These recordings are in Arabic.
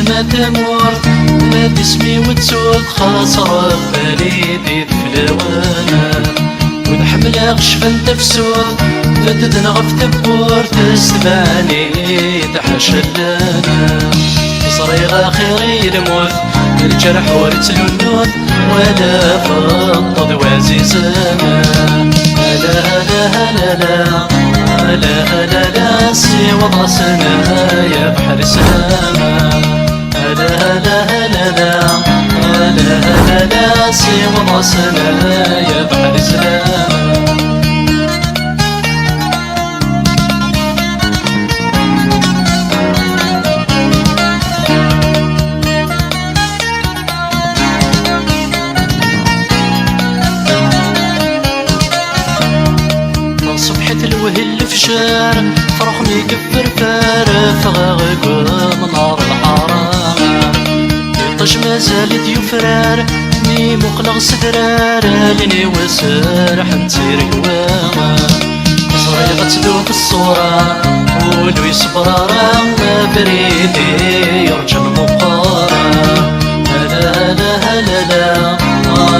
ما تمور ما تسمي وتسود خاصر بالي دي فلوانا ونحمل غشفن تفسود تدنا غف تبور تسمعني تحشلنا صريغ خيري الموت الجرح ورتلونوت ولا فضض وعزيزنا لا لا لا لا لا لا لا سي وضعسنا يا بحر سما لا لا لا لا لا لا لا سي وضعسنا يا بحر سما الوهل الفشار فرح ميكفر فارف غاغق من نار الحرام يطش مازال ديوفرار مي مقلق سدرار ليني وسار حنتير قواما صريغة تذوق الصورة ولو يصبر ما بريدي يرجى المقارا لا لا لا لا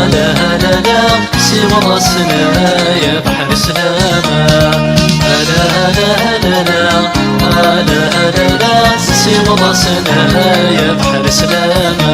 لا لا لا سوى راسنا يا بحر سلامة لا لا لا لا لا لا لا سوى راسنا يا بحر سلامة